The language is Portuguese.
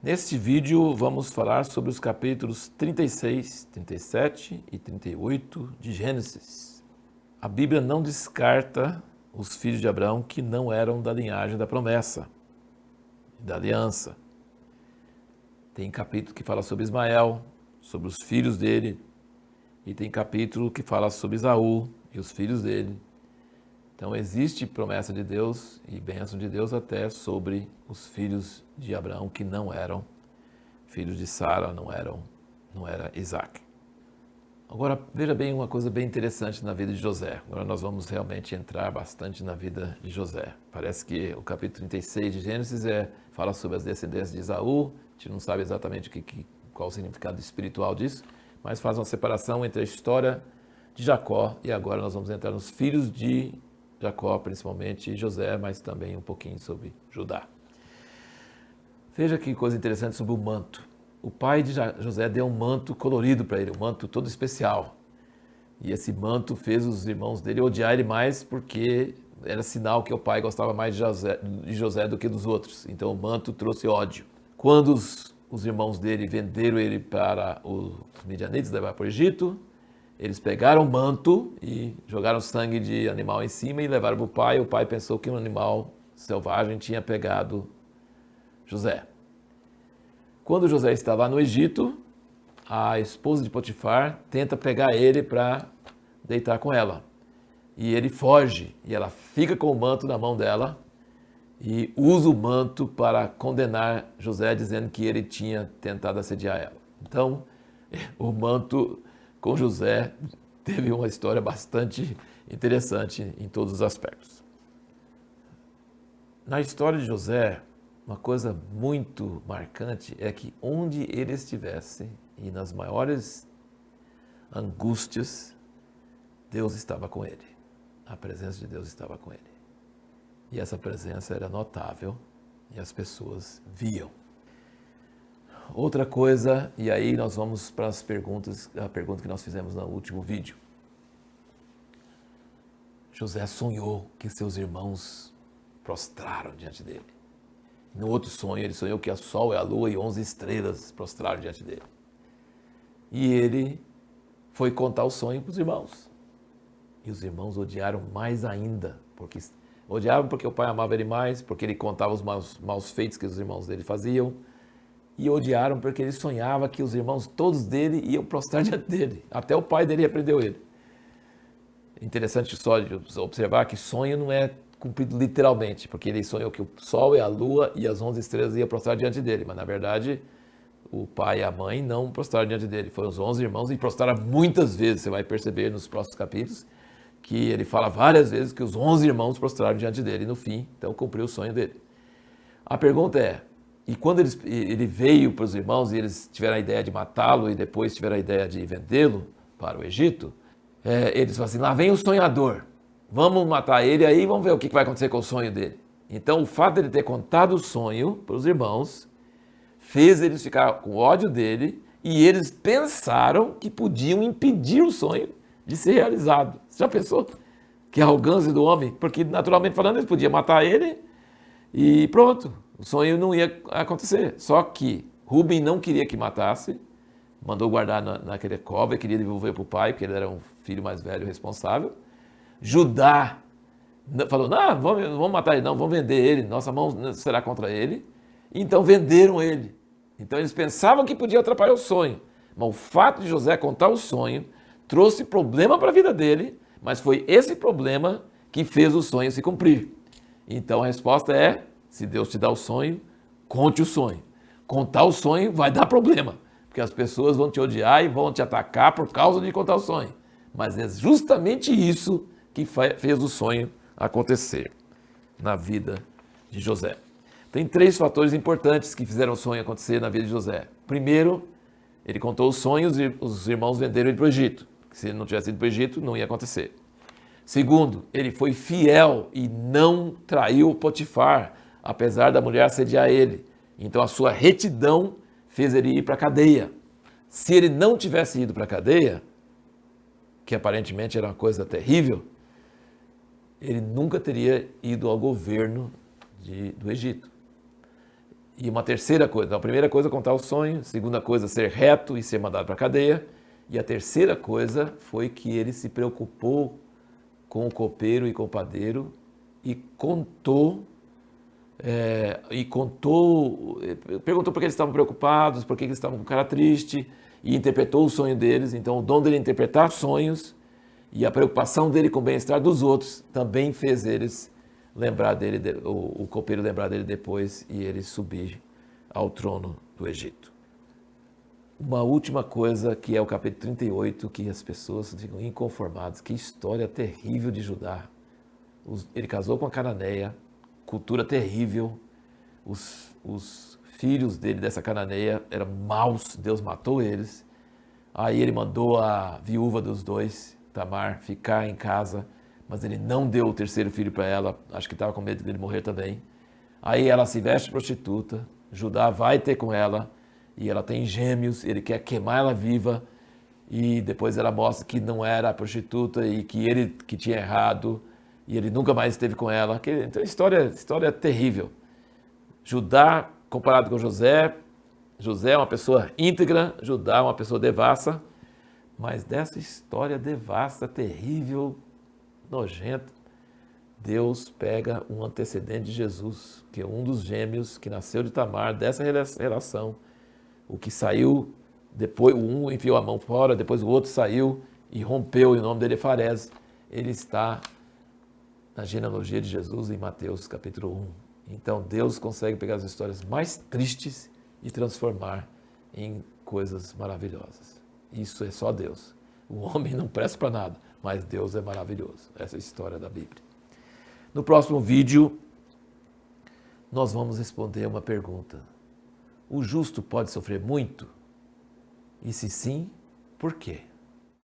Neste vídeo vamos falar sobre os capítulos 36, 37 e 38 de Gênesis. A Bíblia não descarta os filhos de Abraão que não eram da linhagem da promessa, da aliança. Tem capítulo que fala sobre Ismael, sobre os filhos dele, e tem capítulo que fala sobre Esaú e os filhos dele. Então existe promessa de Deus e bênção de Deus até sobre os filhos de Abraão que não eram filhos de Sara, não era Isaac. Agora veja bem uma coisa bem interessante na vida de José. Agora nós vamos realmente entrar bastante na vida de José. Parece que o capítulo 36 de Gênesis fala sobre as descendências de Esaú. A gente não sabe exatamente qual o significado espiritual disso, mas faz uma separação entre a história de Jacó e agora nós vamos entrar nos filhos de Jacó, principalmente José, mas também um pouquinho sobre Judá. Veja que coisa interessante sobre o manto. O pai de José deu um manto colorido para ele, um manto todo especial. E esse manto fez os irmãos dele odiar ele mais porque era sinal que o pai gostava mais de José do que dos outros. Então o manto trouxe ódio. Quando os irmãos dele venderam ele para os midianitas, levaram para o Egito, eles pegaram o manto e jogaram sangue de animal em cima e levaram para o pai. O pai pensou que um animal selvagem tinha pegado José. Quando José está lá no Egito, a esposa de Potifar tenta pegar ele para deitar com ela. E ele foge e ela fica com o manto na mão dela e usa o manto para condenar José, dizendo que ele tinha tentado assediar ela. Então, o manto com José teve uma história bastante interessante em todos os aspectos. Na história de José, uma coisa muito marcante é que onde ele estivesse e nas maiores angústias, Deus estava com ele. A presença de Deus estava com ele. E essa presença era notável e as pessoas viam. Outra coisa, e aí nós vamos para as perguntas, a pergunta que nós fizemos no último vídeo. José sonhou que seus irmãos prostraram diante dele. No outro sonho, ele sonhou que o sol e a lua e 11 estrelas prostraram diante dele. E ele foi contar o sonho para os irmãos. E os irmãos odiaram mais ainda, odiavam porque o pai amava ele mais, porque ele contava os maus feitos que os irmãos dele faziam, e odiaram porque ele sonhava que os irmãos todos dele iam prostrar diante dele. Até o pai dele repreendeu ele. Interessante só de observar que sonho não é cumprido literalmente, porque ele sonhou que o sol e a lua e as 11 estrelas iam prostrar diante dele, mas na verdade o pai e a mãe não prostraram diante dele, foram os 11 irmãos e prostraram muitas vezes. Você vai perceber nos próximos capítulos que ele fala várias vezes que os 11 irmãos prostraram diante dele e no fim, então cumpriu o sonho dele. A pergunta é, e quando ele veio para os irmãos e eles tiveram a ideia de matá-lo e depois tiveram a ideia de vendê-lo para o Egito, eles falaram assim, lá vem o sonhador, vamos matar ele aí, vamos ver o que vai acontecer com o sonho dele. Então o fato de ele ter contado o sonho para os irmãos fez eles ficar com ódio dele e eles pensaram que podiam impedir o sonho de ser realizado. Você já pensou? Que arrogância do homem, porque naturalmente falando eles podiam matar ele e pronto. O sonho não ia acontecer. Só que Rubem não queria que matasse, mandou guardar naquele cova e queria devolver para o pai, porque ele era um filho mais velho responsável. Judá falou, não vamos matar ele não, vamos vender ele, nossa mão será contra ele. Então venderam ele. Então eles pensavam que podia atrapalhar o sonho. Mas o fato de José contar o sonho trouxe problema para a vida dele, mas foi esse problema que fez o sonho se cumprir. Então a resposta é, se Deus te dá o sonho, conte o sonho. Contar o sonho vai dar problema, porque as pessoas vão te odiar e vão te atacar por causa de contar o sonho. Mas é justamente isso que fez o sonho acontecer na vida de José. Tem 3 fatores importantes que fizeram o sonho acontecer na vida de José. Primeiro, ele contou os sonhos e os irmãos venderam ele para o Egito. Se ele não tivesse ido para o Egito, não ia acontecer. Segundo, ele foi fiel e não traiu Potifar, apesar da mulher assediar ele. Então a sua retidão fez ele ir para a cadeia. Se ele não tivesse ido para a cadeia, que aparentemente era uma coisa terrível, ele nunca teria ido ao governo do Egito. E uma terceira coisa, então a primeira coisa é contar o sonho, a segunda coisa ser reto e ser mandado para a cadeia, e a terceira coisa foi que ele se preocupou com o copeiro e com o padeiro e perguntou por que eles estavam preocupados, por que eles estavam com cara triste, e interpretou o sonho deles. Então o dom dele interpretar sonhos e a preocupação dele com o bem-estar dos outros também fez eles lembrar dele, o copeiro lembrar dele depois e ele subir ao trono do Egito. Uma última coisa que é o capítulo 38, que as pessoas ficam inconformadas. Que história terrível de Judá. Ele casou com a cananeia, cultura terrível. Os filhos dele dessa cananeia eram maus, Deus matou eles. Aí ele mandou a viúva dos dois, Tamar, ficar em casa, mas ele não deu o terceiro filho para ela, acho que estava com medo dele morrer também. Aí ela se veste prostituta, Judá vai ter com ela, e ela tem gêmeos, ele quer queimar ela viva, e depois ela mostra que não era a prostituta e que ele que tinha errado, e ele nunca mais esteve com ela. Então, história terrível. Judá, comparado com José é uma pessoa íntegra, Judá é uma pessoa devassa, mas dessa história devassa, terrível, nojenta, Deus pega um antecedente de Jesus, que é um dos gêmeos que nasceu de Tamar, dessa relação, o que saiu, depois um enfiou a mão fora, depois o outro saiu e rompeu, e o nome dele é Farés. Ele está na genealogia de Jesus em Mateus capítulo 1. Então Deus consegue pegar as histórias mais tristes e transformar em coisas maravilhosas. Isso é só Deus. O homem não presta para nada, mas Deus é maravilhoso. Essa é a história da Bíblia. No próximo vídeo, nós vamos responder uma pergunta. O justo pode sofrer muito? E se sim, por quê?